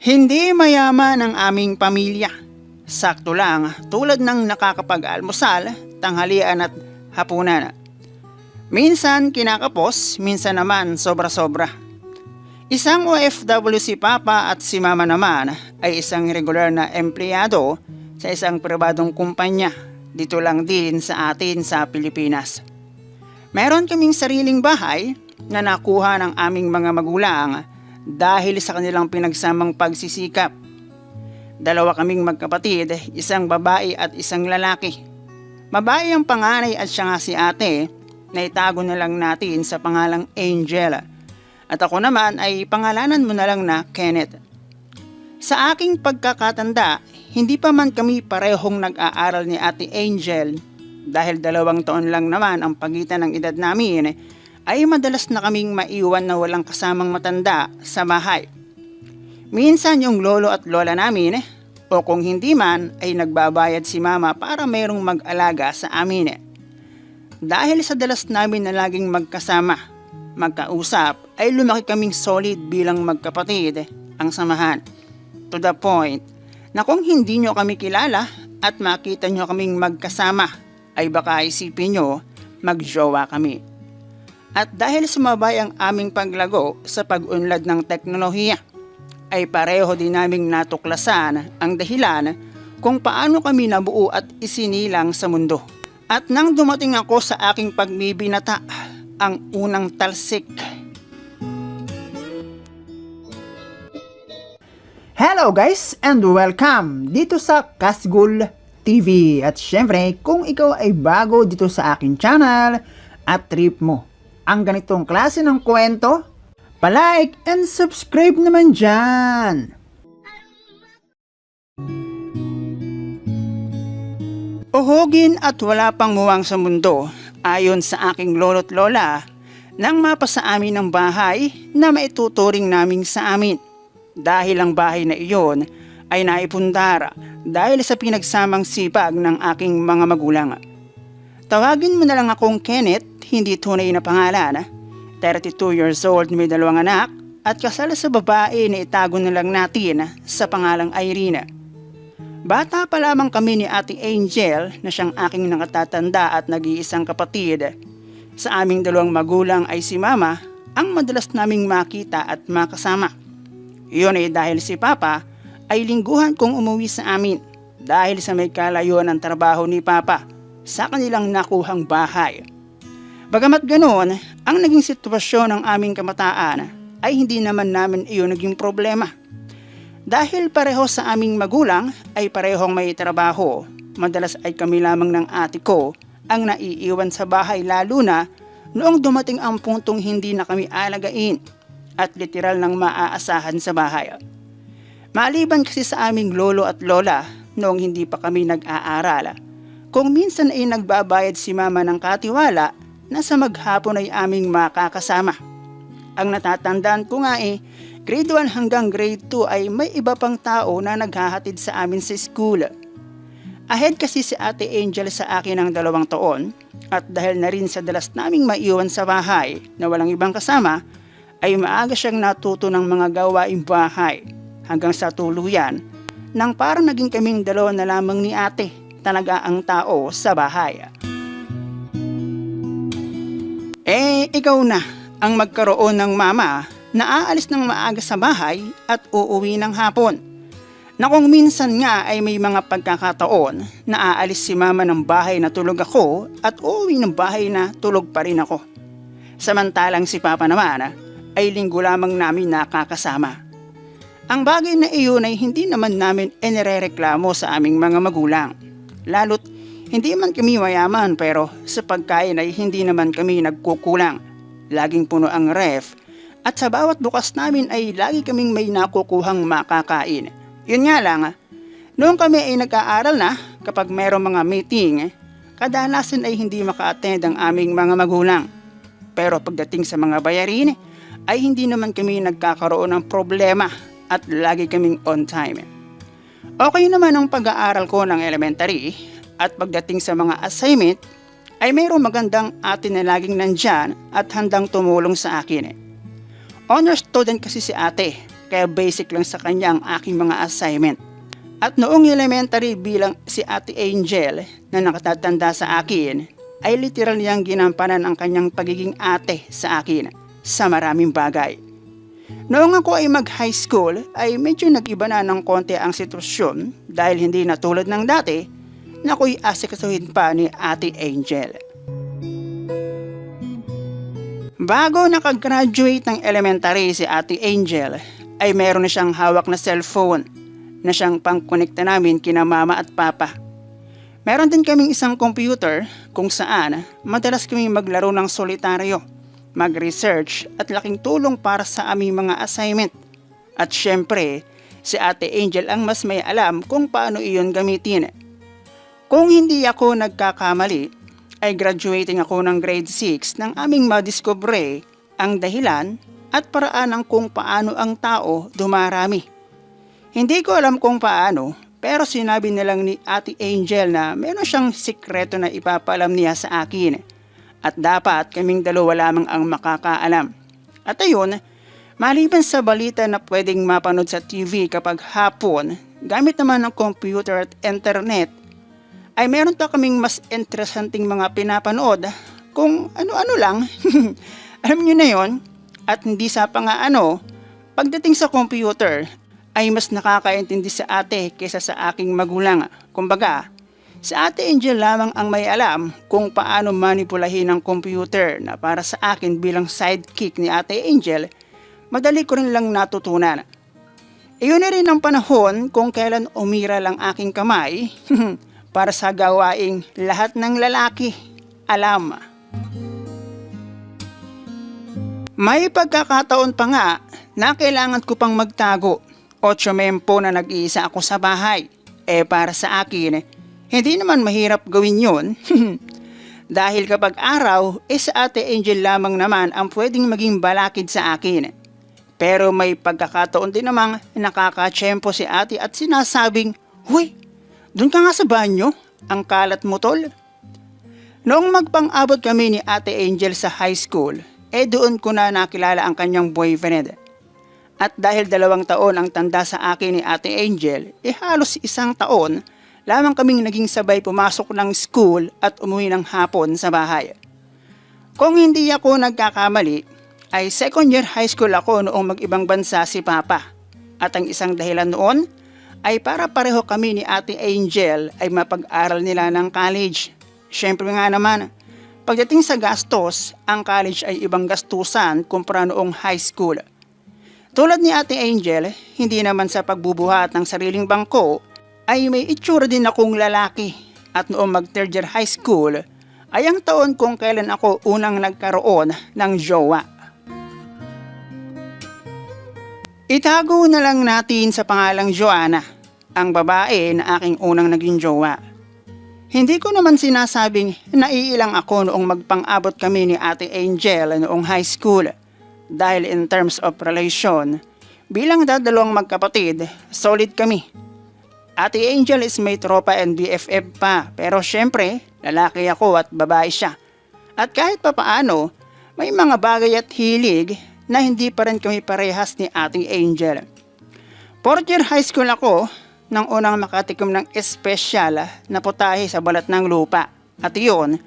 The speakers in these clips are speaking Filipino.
Hindi mayaman ang aming pamilya. Sakto lang tulad ng nakakapag-almusal, tanghalian at hapunan. Minsan kinakapos, minsan naman sobra-sobra. Isang OFW si Papa at si Mama naman ay isang regular na empleyado sa isang pribadong kumpanya dito lang din sa atin sa Pilipinas. Meron kaming sariling bahay na nakuha ng aming mga magulang dahil sa kanilang pinagsamang pagsisikap. Dalawa kaming magkapatid, isang babae at isang lalaki. Babae ang panganay at siya nga si ate na itago na lang natin sa pangalang Angel. At ako naman ay pangalanan mo na lang na Kenneth. Sa aking pagkakatanda, hindi pa man kami parehong nag-aaral ni Ate Angel dahil 2 taon lang naman ang pagitan ng edad namin, ay madalas na kaming maiwan na walang kasamang matanda sa bahay. Minsan yung lolo at lola namin o kung hindi man ay nagbabayad si mama para mayroong mag-alaga sa amin. Dahil sa dalas namin na laging magkasama, magkausap ay lumaki kaming solid bilang magkapatid ang samahan. To the point na kung hindi nyo kami kilala at makita nyo kaming magkasama ay baka isipin nyo magjowa kami. At dahil sumabay ang aming paglago sa pag-unlad ng teknolohiya, ay pareho din naming natuklasan ang dahilan kung paano kami nabuo at isinilang sa mundo. At nang dumating ako sa aking pagbibinata, ang unang talsik. Hello guys and welcome dito sa Kasgul TV. At syempre kung ikaw ay bago dito sa aking channel at trip mo ang ganitong klase ng kwento, palike and subscribe naman dyan. Uhugin at wala pang muwang sa mundo ayon sa aking lolo't lola nang mapa sa amin ng bahay na maituturing namin sa amin. Dahil ang bahay na iyon ay naipundar dahil sa pinagsamang sipag ng aking mga magulang. Tawagin mo na lang akong Kenneth, hindi tunay na pangalan. 32 years old, may 2 anak at kasal sa babae na itago na lang natin sa pangalang Irene. Bata pa lamang kami ni Ate Angel na siyang aking nakatatanda at nag-iisang kapatid. Sa aming 2 magulang ay si Mama ang madalas naming makita at makasama. Iyon ay dahil si Papa ay lingguhan kong umuwi sa amin dahil sa may kalayuan ng trabaho ni Papa sa kanilang nakuhang bahay. Bagamat ganoon, ang naging sitwasyon ng aming kamataan ay hindi naman namin iyon naging problema. Dahil pareho sa aming magulang ay parehong may trabaho, madalas ay kami lamang ng ate ko ang naiiwan sa bahay lalo na noong dumating ang puntong hindi na kami alagain at literal nang maaasahan sa bahay. Maliban kasi sa aming lolo at lola noong hindi pa kami nag-aaral, kung minsan ay nagbabayad si mama ng katiwala na sa maghapon ay aming makakasama. Ang natatandaan ko nga grade 1 hanggang grade 2 ay may iba pang tao na naghahatid sa amin sa school. Ahead kasi si Ate Angel sa akin ng 2 taon at dahil na rin sa dalas naming maiwan sa bahay na walang ibang kasama, ay maaga siyang natuto ng mga gawaing bahay hanggang sa tuluyan nang parang naging kaming 2 na lamang ni ate talaga ang tao sa bahay. Ikaw na ang magkaroon ng mama na aalis ng maaga sa bahay at uuwi ng hapon. Na kung minsan nga ay may mga pagkakataon na aalis si mama ng bahay na tulog ako at uuwi ng bahay na tulog pa rin ako. Samantalang si Papa naman ay linggo lamang namin nakakasama. Ang bagay na iyon ay hindi naman namin inirereklamo sa aming mga magulang. Lalo't hindi man kami mayaman pero sa pagkain ay hindi naman kami nagkukulang. Laging puno ang ref at sa bawat bukas namin ay lagi kaming may nakukuhang makakain. Yun nga lang, noong kami ay nag-aaral na kapag mayroong mga meeting, kadalasan ay hindi maka-attend ang aming mga magulang. Pero pagdating sa mga bayarin ay hindi naman kami nagkakaroon ng problema at lagi kaming on time. Okay naman ang pag-aaral ko ng elementary at pagdating sa mga assignment ay mayroong magandang ate na laging nandyan at handang tumulong sa akin. Honor student kasi si ate kaya basic lang sa kanya ang aking mga assignment. At noong elementary bilang si Ate Angel na nakatatanda sa akin, ay literal niyang ginampanan ang kanyang pagiging ate sa akin sa maraming bagay. Noong ako ay mag-high school ay medyo nag-iba na ng konti ang sitwasyon dahil hindi na tulad ng dati na ako'y asikasuhin pa ni Ate Angel. Bago nakagraduate ng elementary si Ate Angel ay meron na siyang hawak na cellphone na siyang pangkonekta namin kina mama at papa. Meron din kaming isang computer kung saan madalas kaming maglaro ng solitaryo, mag-research at laking tulong para sa aming mga assignment. At syempre, si Ate Angel ang mas may alam kung paano iyon gamitin. Kung hindi ako nagkakamali, ay graduating ako ng grade 6 nang aming madiskubre ang dahilan at paraan ng kung paano ang tao dumarami. Hindi ko alam kung paano, pero sinabi nilang ni Ate Angel na meron siyang sikreto na ipapaalam niya sa akin at dapat kaming dalawa lamang ang makakaalam. At ayun, maliban sa balita na pwedeng mapanood sa TV kapag hapon, gamit naman ng computer at internet, ay meron pa kaming mas interesanting mga pinapanood kung ano-ano lang. Alam nyo na yon. At hindi sa pangaano, pagdating sa computer, ay mas nakakaintindi sa ate kaysa sa aking magulang. Kumbaga, si Ate Angel lamang ang may alam kung paano manipulahin ang computer na para sa akin bilang sidekick ni Ate Angel, madali ko rin lang natutunan. Iyon na rin ang panahon kung kailan umira lang aking kamay para sa gawaing lahat ng lalaki alam. May pagkakataon pa nga na kailangan ko pang magtago. 8 mempo na nag-iisa ako sa bahay. Para sa akin, hindi naman mahirap gawin yun. Dahil kapag araw, sa Ate Angel lamang naman ang pwedeng maging balakid sa akin. Pero may pagkakataon din namang nakakatsyempo si ate at sinasabing, "Huy, doon ka nga sa banyo, ang kalat mo tol." Noong magpang-abot kami ni Ate Angel sa high school, doon ko na nakilala ang kanyang boyfriend. At dahil 2 taon ang tanda sa akin ni Ate Angel, halos 1 taon lamang kaming naging sabay pumasok ng school at umuwi ng hapon sa bahay. Kung hindi ako nagkakamali, ay 2nd year high school ako noong mag-ibang bansa si Papa. At ang isang dahilan noon ay para pareho kami ni Ate Angel ay mapag-aral nila ng college. Syempre nga naman, pagdating sa gastos, ang college ay ibang gastusan kumpara noong high school. Tulad ni Ate Angel, hindi naman sa pagbubuhat ng sariling bangko, ay may itsura din akong lalaki. At noong mag 3rd year high school, ay ang taon kung kailan ako unang nagkaroon ng jowa. Itago na lang natin sa pangalang Joanna, ang babae na aking unang naging jowa. Hindi ko naman sinasabing naiilang ako noong magpang-abot kami ni Ate Angel noong high school. Dahil in terms of relation, bilang dadalawang magkapatid, solid kami. Ate Angel is may tropa and BFF pa, pero syempre, lalaki ako at babae siya. At kahit papaano, may mga bagay at hilig na hindi pa rin kami parehas ni Ate Angel. 4th year high school ako nang unang makatikim ng espesyal na putahe sa balat ng lupa. At iyon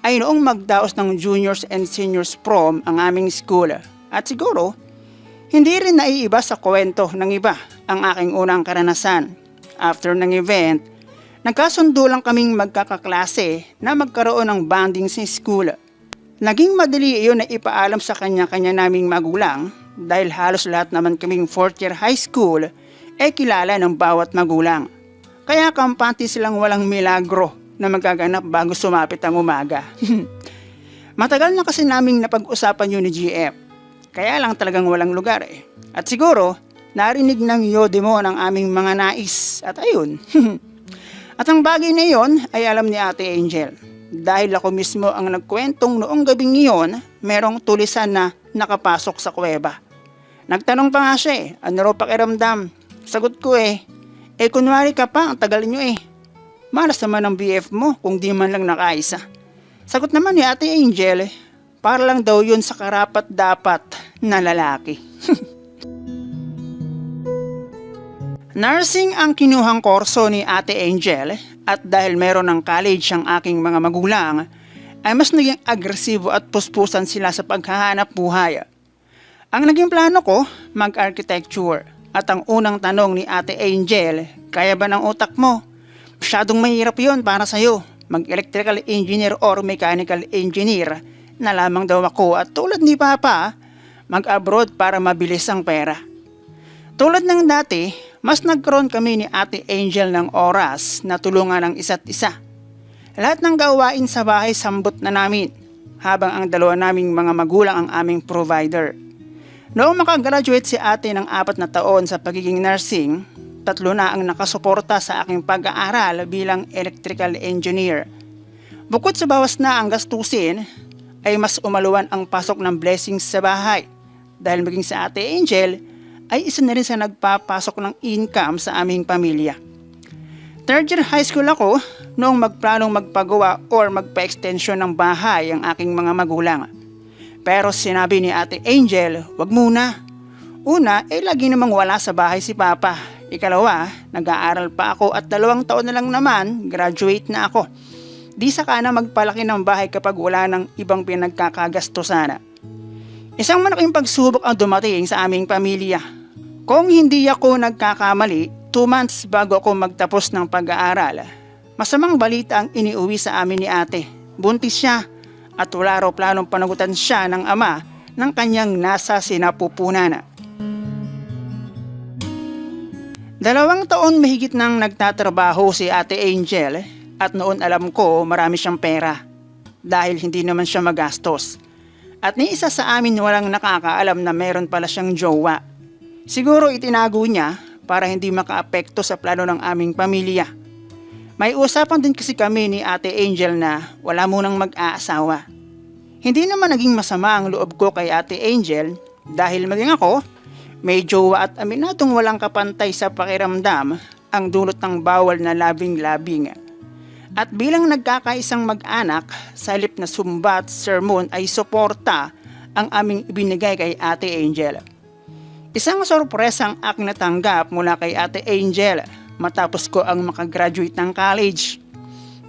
ay noong magdaos ng juniors and seniors prom ang aming school. At siguro, hindi rin naiiba sa kwento ng iba ang aking unang karanasan. After ng event, nagkasundo lang kaming magkakaklase na magkaroon ng bonding sa school. Naging madali iyon na ipaalam sa kanya-kanya naming magulang dahil halos lahat naman kaming 4th year high school kilala ng bawat magulang. Kaya kampante silang walang milagro na magaganap bago sumapit ang umaga. Matagal na kasi naming napag-usapan yun ni GF. Kaya lang talagang walang lugar At siguro, narinig ng Yodimo ng aming mga nais. At ayun. At ang bagay na iyon ay alam ni Ate Angel. Dahil ako mismo ang nagkwentong noong gabing iyon, merong tulisan na nakapasok sa kuweba. Nagtanong pa nga siya ano raw pakiramdam? Sagot ko kunwari ka pa, ang tagal nyo Malas naman ang BF mo kung di man lang nakaisa. Sagot naman ni Ate Angel, para lang daw yun sa karapat-dapat na lalaki. Nursing ang kinuhang kurso ni Ate Angel at dahil meron ng college ang aking mga magulang, ay mas naging agresibo at puspusan sila sa paghahanap buhay. Ang naging plano ko, mag-architecture. At ang unang tanong ni Ate Angel, kaya ba ng utak mo? Masyadong mahirap yon para sa'yo. Mag-electrical engineer or mechanical engineer na lamang daw ako at tulad ni Papa, mag-abroad para mabilis ang pera. Tulad ng dati, mas nagkaroon kami ni Ate Angel ng oras na tulungan ang isa't isa. Lahat ng gawain sa bahay sambot na namin, habang ang dalawa naming mga magulang ang aming provider. Noong makagraduate si ate ng 4 na taon sa pagiging nursing, 3 na ang nakasuporta sa aking pag-aaral bilang electrical engineer. Bukod sa bawas na ang gastusin, ay mas umaluan ang pasok ng blessings sa bahay dahil maging sa Ate Angel ay isa na rin sa nagpapasok ng income sa aming pamilya. 3rd year high school ako noong magplanong magpagawa or magpa-extension ng bahay ang aking mga magulang. Pero sinabi ni Ate Angel, wag muna. Una, lagi namang wala sa bahay si Papa. Ikalawa, nag-aaral pa ako at 2 taon na lang naman, graduate na ako. Di saka na magpalaki ng bahay kapag wala ng ibang pinagkakagastusan. Isang malaking pagsubok ang dumating sa aming pamilya. Kung hindi ako nagkakamali, 2 months bago ako magtapos ng pag-aaral, masamang balita ang iniuwi sa amin ni ate. Buntis siya. At wala raw planong panagutan siya ng ama ng kanyang nasa sinapupunan. 2 taon mahigit nang nagtatrabaho si Ate Angel at noon alam ko marami siyang pera dahil hindi naman siya magastos. At ni isa sa amin walang nakakaalam na meron pala siyang jowa. Siguro itinago niya para hindi makaapekto sa plano ng aming pamilya. May usapan din kasi kami ni Ate Angel na wala munang mag-aasawa. Hindi naman naging masama ang loob ko kay Ate Angel dahil maging ako, may jowa at aminadong walang kapantay sa pakiramdam ang dulot ng bawal na labing-labing. At bilang nagkakaisang mag-anak, sa halip na sumba at sermon ay suporta ang aming ibinigay kay Ate Angel. Isang sorpresa ang aking natanggap mula kay Ate Angel matapos ko ang makagraduate ng college.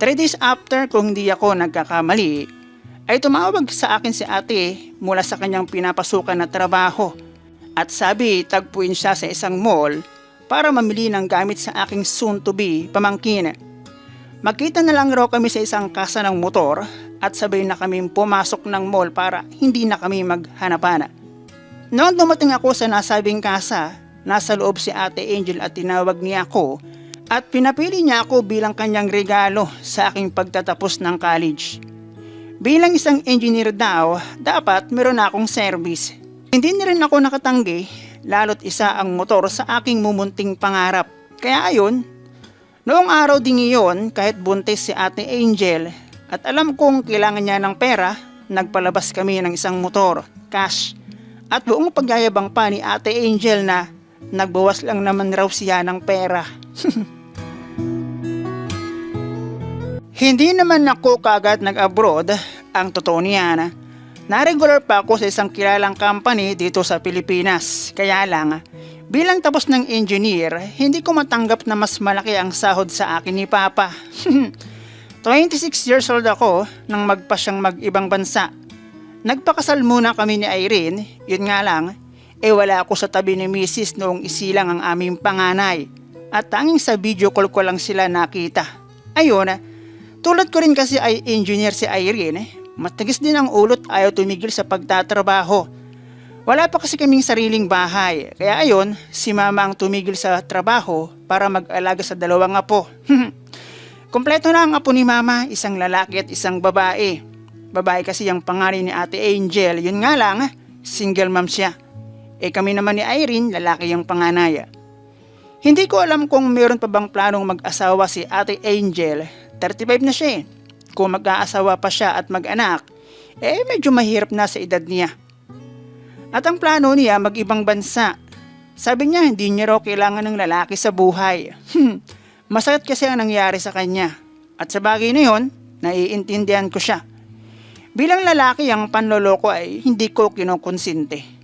3 days after, kung hindi ako nagkakamali, ay tumawag sa akin si ate mula sa kanyang pinapasukan na trabaho at sabi tagpuin siya sa isang mall para mamili ng gamit sa aking soon-to-be pamangkin. Magkita na lang raw kami sa isang kasa ng motor at sabay na kami pumasok ng mall para hindi na kami maghanapan. Noong dumating ako sa nasabing kasa, nasa loob si Ate Angel at tinawag niya ako at pinapili niya ako bilang kanyang regalo sa aking pagtatapos ng college. Bilang isang engineer daw, dapat meron na akong service. Hindi na rin ako nakatanggi, lalo't isa ang motor sa aking mumunting pangarap. Kaya ayon, noong araw ding iyon, kahit buntis si Ate Angel at alam kong kailangan niya ng pera, nagpalabas kami ng isang motor, cash. At buong pagyayabang pa ni Ate Angel na nagbawas lang naman raw siya ng pera. Hindi naman ako kagad nag-abroad, ang totoo niyan. Na-regular pa ako sa isang kilalang company dito sa Pilipinas. Kaya lang, bilang tapos ng engineer, hindi ko matanggap na mas malaki ang sahod sa akin ni Papa. 26 years old ako nang magpa siyang mag-ibang bansa. Nagpakasal muna kami ni Irene, yun nga lang, wala ako sa tabi ni Mrs. noong isilang ang aming panganay. At tanging sa video call ko lang sila nakita. Ayun, tulad ko rin kasi ay engineer si Irene, matigas din ang ulot, ayaw tumigil sa pagtatrabaho. Wala pa kasi kaming sariling bahay, kaya ayon, si mama ang tumigil sa trabaho para mag-alaga sa 2 apo. Kompleto na ang apo ni mama, isang lalaki at isang babae. Babae kasi ang pangalan ni Ate Angel, yun nga lang, single mom siya. Kami naman ni Irene, lalaki ang panganay. Hindi ko alam kung meron pa bang planong mag-asawa si Ate Angel, 35 na siya. Kung mag-aasawa pa siya at mag-anak, medyo mahirap na sa edad niya. At ang plano niya mag-ibang bansa. Sabi niya hindi niya raw kailangan ng lalaki sa buhay. Masakit kasi ang nangyari sa kanya. At sa bagay na yun, naiintindihan ko siya. Bilang lalaki ang panloloko ay hindi ko kinukonsinte.